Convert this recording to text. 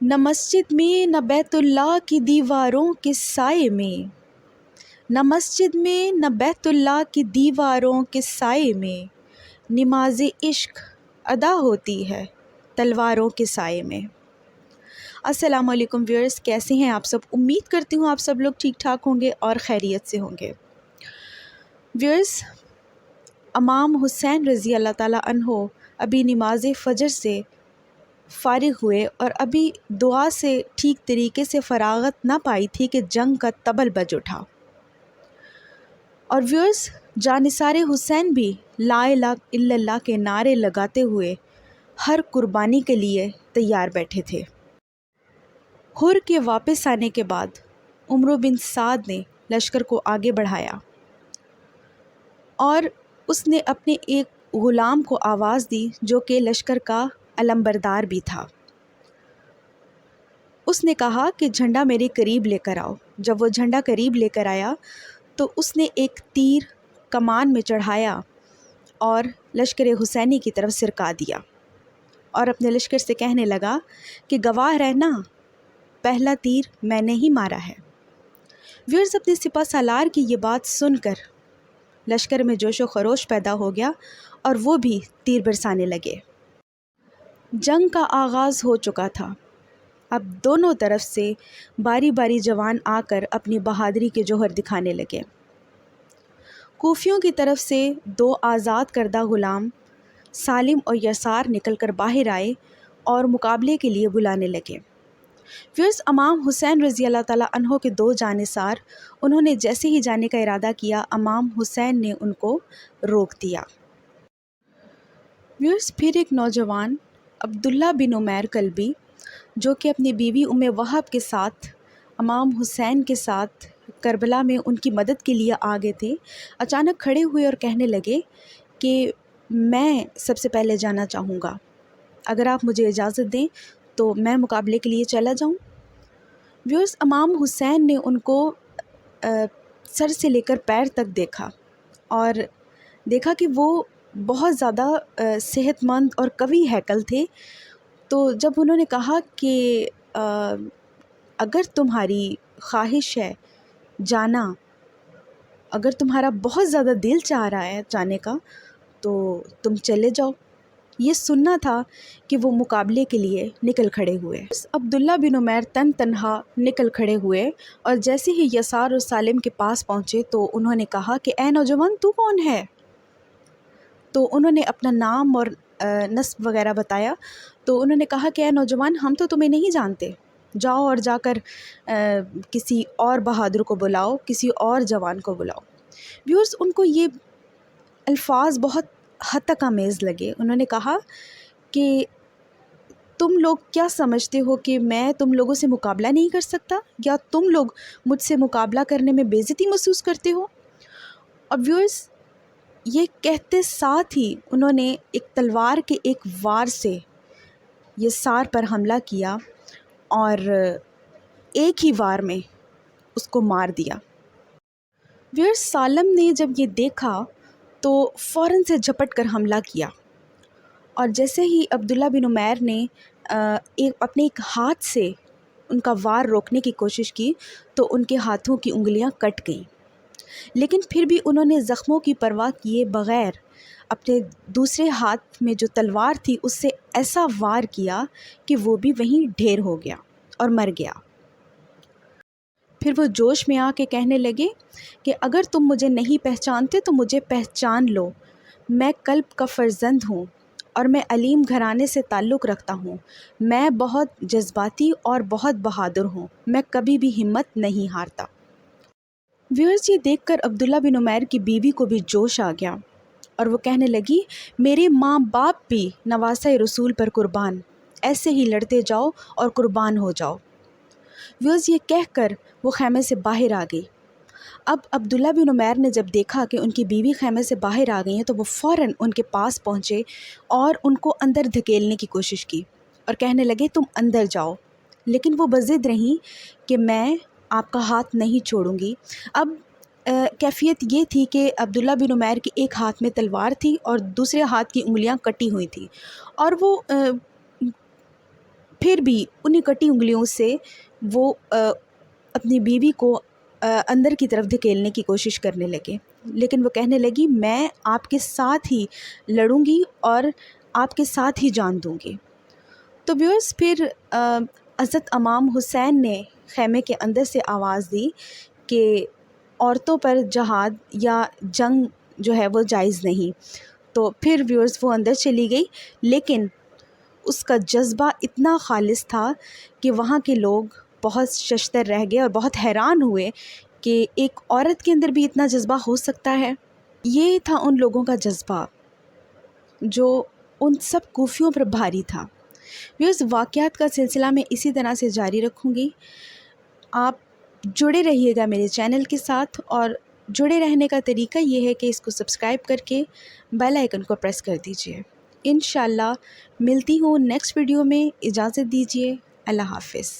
نہ مسجد میں نہ بیت اللہ کی دیواروں کے سائے میں، نہ مسجد میں نہ بیت اللہ کی دیواروں کے سائے میں، نماز عشق ادا ہوتی ہے تلواروں کے سائے میں۔ السلام علیکم ویورز، کیسے ہیں آپ سب؟ امید کرتی ہوں آپ سب لوگ ٹھیک ٹھاک ہوں گے اور خیریت سے ہوں گے۔ ویورز، امام حسین رضی اللہ تعالیٰ عنہ ابھی نماز فجر سے فارغ ہوئے اور ابھی دعا سے ٹھیک طریقے سے فراغت نہ پائی تھی کہ جنگ کا طبل بج اٹھا۔ اور ویورز، جانثار حسین بھی لا الہ الا اللہ کے نعرے لگاتے ہوئے ہر قربانی کے لیے تیار بیٹھے تھے۔ ہر کے واپس آنے کے بعد عمرو بن سعد نے لشکر کو آگے بڑھایا اور اس نے اپنے ایک غلام کو آواز دی جو کہ لشکر کا علمبردار بھی تھا۔ اس نے کہا کہ جھنڈا میرے قریب لے کر آؤ۔ جب وہ جھنڈا قریب لے کر آیا تو اس نے ایک تیر کمان میں چڑھایا اور لشکر حسینی کی طرف سرکا دیا اور اپنے لشکر سے کہنے لگا کہ گواہ رہنا، پہلا تیر میں نے ہی مارا ہے۔ ویورز، اپنے سپہ سالار کی یہ بات سن کر لشکر میں جوش و خروش پیدا ہو گیا اور وہ بھی تیر برسانے لگے۔ جنگ کا آغاز ہو چکا تھا۔ اب دونوں طرف سے باری باری جوان آ کر اپنی بہادری کے جوہر دکھانے لگے۔ کوفیوں کی طرف سے دو آزاد کردہ غلام سالم اور یسار نکل کر باہر آئے اور مقابلے کے لیے بلانے لگے۔ ویورز، امام حسین رضی اللہ تعالیٰ عنہ کے دو جانثار، انہوں نے جیسے ہی جانے کا ارادہ کیا، امام حسین نے ان کو روک دیا۔ ویورز، پھر ایک نوجوان عبداللہ بن عمیر کلبی جو کہ اپنی بیوی وہب کے ساتھ امام حسین کے ساتھ کربلا میں ان کی مدد کے لیے آگے تھے، اچانک کھڑے ہوئے اور کہنے لگے کہ میں سب سے پہلے جانا چاہوں گا، اگر آپ مجھے اجازت دیں تو میں مقابلے کے لیے چلا جاؤں۔ ویورز، امام حسین نے ان کو سر سے لے کر پیر تک دیکھا اور دیکھا کہ وہ بہت زیادہ صحت مند اور قوی ہیکل تھے۔ تو جب انہوں نے کہا کہ اگر تمہاری خواہش ہے جانا، اگر تمہارا بہت زیادہ دل چاہ رہا ہے جانے کا تو تم چلے جاؤ، یہ سننا تھا کہ وہ مقابلے کے لیے نکل کھڑے ہوئے۔ عبداللہ بن عمیر تنہا نکل کھڑے ہوئے اور جیسے ہی یسار اور سالم کے پاس پہنچے تو انہوں نے کہا کہ اے نوجوان، تو کون ہے؟ تو انہوں نے اپنا نام اور نسب وغیرہ بتایا۔ تو انہوں نے کہا کہ اے نوجوان، ہم تو تمہیں نہیں جانتے، جاؤ اور جا کر کسی اور بہادر کو بلاؤ، کسی اور جوان کو بلاؤ۔ ویورز، ان کو یہ الفاظ بہت حد تک آمیز لگے۔ انہوں نے کہا کہ تم لوگ کیا سمجھتے ہو کہ میں تم لوگوں سے مقابلہ نہیں کر سکتا، یا تم لوگ مجھ سے مقابلہ کرنے میں بے عزتی محسوس کرتے ہو؟ اور ویورز، یہ کہتے ساتھ ہی انہوں نے ایک تلوار کے ایک وار سے یسار پر حملہ کیا اور ایک ہی وار میں اس کو مار دیا۔ ویورز، سالم نے جب یہ دیکھا تو فوراً سے جھپٹ کر حملہ کیا اور جیسے ہی عبداللہ بن عمیر نے اپنے ایک ہاتھ سے ان کا وار روکنے کی کوشش کی تو ان کے ہاتھوں کی انگلیاں کٹ گئیں، لیکن پھر بھی انہوں نے زخموں کی پرواہ کیے بغیر اپنے دوسرے ہاتھ میں جو تلوار تھی اس سے ایسا وار کیا کہ وہ بھی وہیں ڈھیر ہو گیا اور مر گیا۔ پھر وہ جوش میں آ کے کہنے لگے کہ اگر تم مجھے نہیں پہچانتے تو مجھے پہچان لو، میں کلب کا فرزند ہوں اور میں علیم گھرانے سے تعلق رکھتا ہوں، میں بہت جذباتی اور بہت بہادر ہوں، میں کبھی بھی ہمت نہیں ہارتا۔ ویورز، یہ دیکھ کر عبداللہ بن عمیر کی بیوی کو بھی جوش آ گیا اور وہ کہنے لگی، میرے ماں باپ بھی نواسہ رسول پر قربان، ایسے ہی لڑتے جاؤ اور قربان ہو جاؤ۔ ویورز، یہ کہہ کر وہ خیمے سے باہر آ گئی۔ اب عبداللہ بن عمیر نے جب دیکھا کہ ان کی بیوی خیمے سے باہر آ گئی ہیں تو وہ فوراً ان کے پاس پہنچے اور ان کو اندر دھکیلنے کی کوشش کی اور کہنے لگے تم اندر جاؤ، لیکن وہ بضد رہیں کہ میں آپ کا ہاتھ نہیں چھوڑوں گی۔ اب کیفیت یہ تھی کہ عبداللہ بن عمیر کے ایک ہاتھ میں تلوار تھی اور دوسرے ہاتھ کی انگلیاں کٹی ہوئی تھیں اور وہ پھر بھی انہیں کٹی انگلیوں سے وہ اپنی بیوی کو اندر کی طرف دھکیلنے کی کوشش کرنے لگے، لیکن وہ کہنے لگی میں آپ کے ساتھ ہی لڑوں گی اور آپ کے ساتھ ہی جان دوں گی۔ تو ویورز پھر حضرت امام حسین نے خیمے کے اندر سے آواز دی کہ عورتوں پر جہاد یا جنگ جو ہے وہ جائز نہیں۔ تو پھر ویورز وہ اندر چلی گئی، لیکن اس کا جذبہ اتنا خالص تھا کہ وہاں کے لوگ بہت ششدر رہ گئے اور بہت حیران ہوئے کہ ایک عورت کے اندر بھی اتنا جذبہ ہو سکتا ہے۔ یہ تھا ان لوگوں کا جذبہ جو ان سب کوفیوں پر بھاری تھا۔ ویورز واقعات کا سلسلہ میں اسی طرح سے جاری رکھوں گی، آپ جڑے رہیے گا میرے چینل کے ساتھ، اور جڑے رہنے کا طریقہ یہ ہے کہ اس کو سبسکرائب کر کے بیل آئیکن کو پریس کر دیجئے۔ انشاءاللہ ملتی ہوں نیکسٹ ویڈیو میں، اجازت دیجیے، اللہ حافظ۔